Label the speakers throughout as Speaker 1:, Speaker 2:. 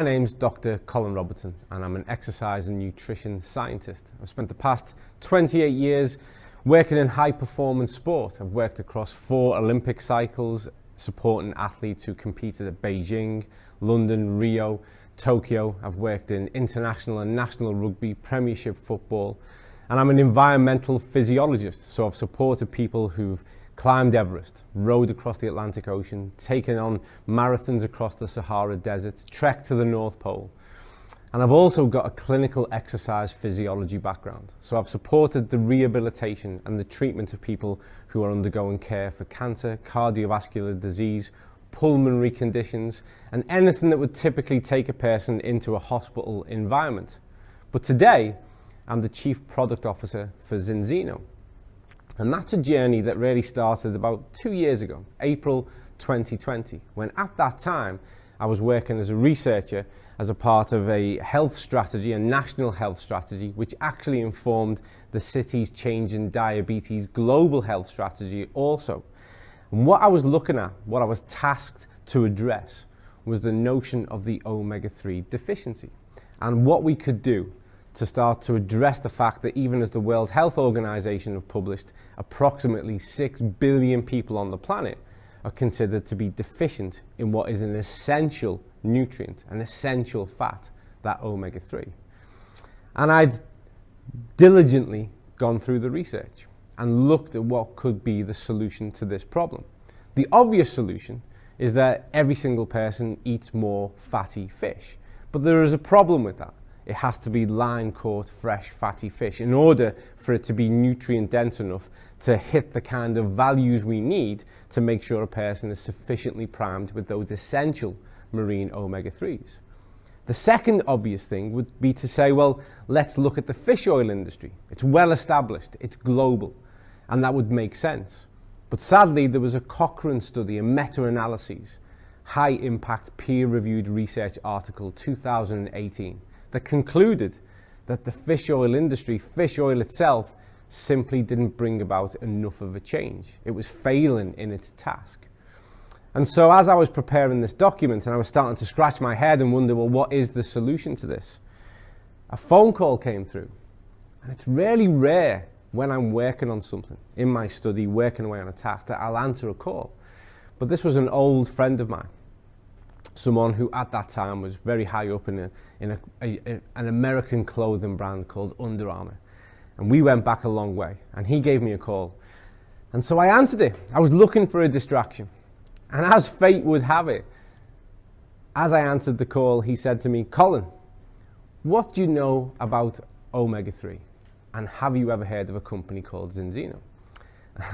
Speaker 1: My name's Dr. Colin Робертсон and I'm an exercise and nutrition scientist. I've spent the past 28 years working in high performance sport. I've worked across 4 Olympic cycles, supporting athletes who competed at Beijing, London, Rio, Tokyo. I've worked in international and national rugby, premiership football, and I'm an environmental physiologist. So I've supported people who've climbed Everest, rowed across the Atlantic Ocean, taken on marathons across the Sahara Desert, trekked to the North Pole. And I've also got a clinical exercise physiology background. So I've supported the rehabilitation and the treatment of people who are undergoing care for cancer, cardiovascular disease, pulmonary conditions, and anything that would typically take a person into a hospital environment. But today, I'm the Chief Product Officer for Zinzino. And that's a journey that really started about 2 years ago, April 2020, when at that time I was working as a researcher as a part of a health strategy, a national health strategy, which actually informed the city's change in diabetes global health strategy also. And what I was looking at, what I was tasked to address, was the notion of the omega-3 deficiency and what we could do to start to address the fact that even as the World Health Organization have published, approximately 6 billion people on the planet are considered to be deficient in what is an essential nutrient, an essential fat, that omega-3. And I'd diligently gone through the research and looked at what could be the solution to this problem. The obvious solution is that every single person eats more fatty fish, but there is a problem with that. It has to be line-caught, fresh, fatty fish in order for it to be nutrient dense enough to hit the kind of values we need to make sure a person is sufficiently primed with those essential marine omega-3s. The second obvious thing would be to say, well, let's look at the fish oil industry. It's well established, it's global, and that would make sense. But sadly, there was a Cochrane study, a meta-analysis, high-impact peer-reviewed research article 2018, that concluded that the fish oil industry, fish oil itself, simply didn't bring about enough of a change. It was failing in its task. And so as I was preparing this document and I was starting to scratch my head and wonder, well, what is the solution to this? A phone call came through. And it's really rare when I'm working on something, in my study, working away on a task, that I'll answer a call. But this was an old friend of mine, someone who at that time was very high up in an American clothing brand called Under Armour. And we went back a long way, and he gave me a call. And so I answered it. I was looking for a distraction. And as fate would have it, as I answered the call, he said to me, Colin, what do you know about omega-3? And have you ever heard of a company called Zinzino?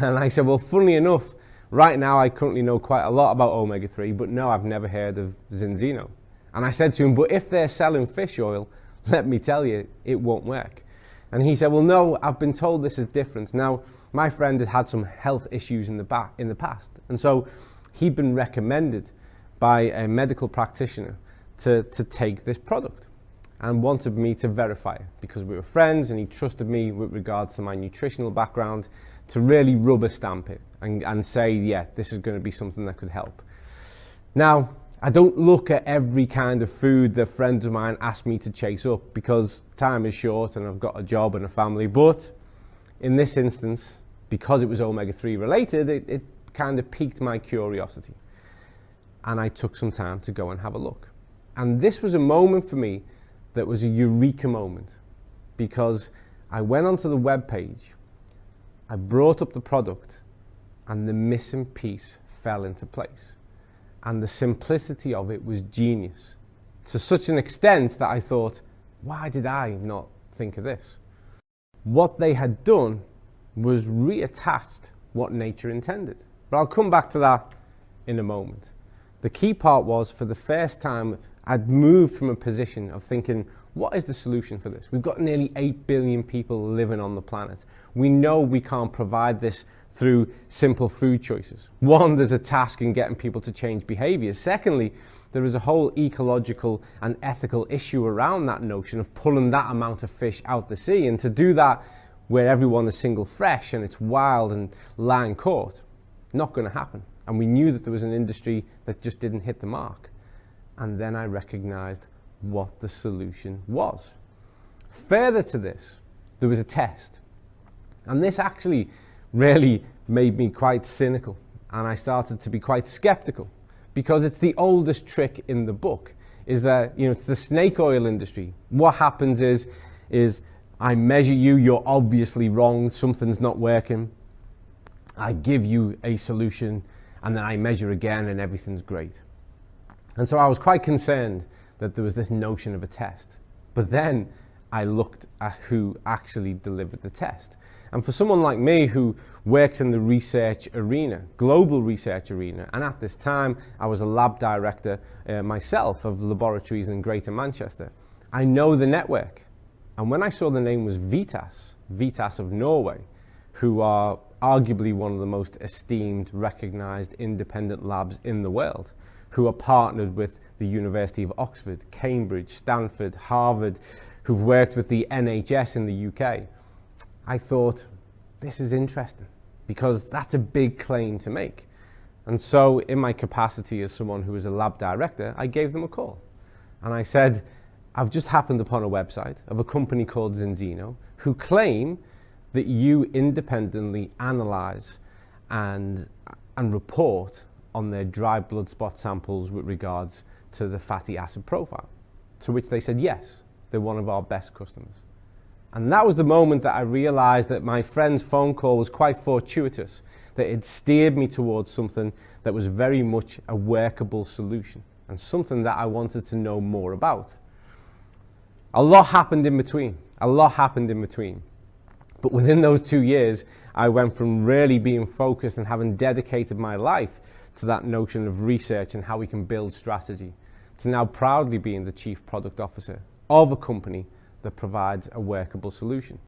Speaker 1: And I said, well, funnily enough, right now I currently know quite a lot about omega-3, but no, I've never heard of Zinzino. And I said to him, but if they're selling fish oil, let me tell you, it won't work. And he said, well, no, I've been told this is different. Now, my friend had had some health issues in the past. And so he'd been recommended by a medical practitioner to take this product and wanted me to verify it because we were friends and he trusted me with regards to my nutritional background to really rubber stamp it and say, yeah, this is going to be something that could help. Now, I don't look at every kind of food that friends of mine ask me to chase up because time is short and I've got a job and a family. But in this instance, because it was omega-3 related, it kind of piqued my curiosity. And I took some time to go and have a look. And this was a moment for me that was a eureka moment because I went onto the web page, I brought up the product, and the missing piece fell into place. And the simplicity of it was genius, to such an extent that I thought, why did I not think of this? What they had done was reattached what nature intended. But I'll come back to that in a moment. The key part was, for the first time, I'd moved from a position of thinking, what is the solution for this? We've got nearly 8 billion people living on the planet. We know we can't provide this through simple food choices. One, there's a task in getting people to change behaviors. Secondly, there is a whole ecological and ethical issue around that notion of pulling that amount of fish out the sea. And to do that where everyone is single fresh and it's wild and line caught, not going to happen. And we knew that there was an industry that just didn't hit the mark. And then I recognized what the solution was. Further to this, there was a test. And this actually really made me quite cynical, and I started to be quite skeptical, because it's the oldest trick in the book, is that, it's the snake oil industry. What happens is I measure you, you're obviously wrong, something's not working. I give you a solution, and then I measure again and everything's great. And so I was quite concerned that there was this notion of a test. But then I looked at who actually delivered the test. And for someone like me who works in the research arena, global research arena, and at this time I was a lab director myself of laboratories in Greater Manchester, I know the network. And when I saw the name was Vitas of Norway, who are arguably one of the most esteemed, recognized independent labs in the world, who are partnered with the University of Oxford, Cambridge, Stanford, Harvard, who've worked with the NHS in the UK, I thought, this is interesting, because that's a big claim to make. And so in my capacity as someone who is a lab director, I gave them a call. And I said, I've just happened upon a website of a company called Zinzino, who claim that you independently analyze and report on their dry blood spot samples with regards to the fatty acid profile. To which they said, yes, they're one of our best customers. And that was the moment that I realized that my friend's phone call was quite fortuitous, that it steered me towards something that was very much a workable solution, and something that I wanted to know more about. A lot happened in between. But within those 2 years, I went from really being focused and having dedicated my life to that notion of research and how we can build strategy, to now proudly being the chief product officer of a company that provides a workable solution.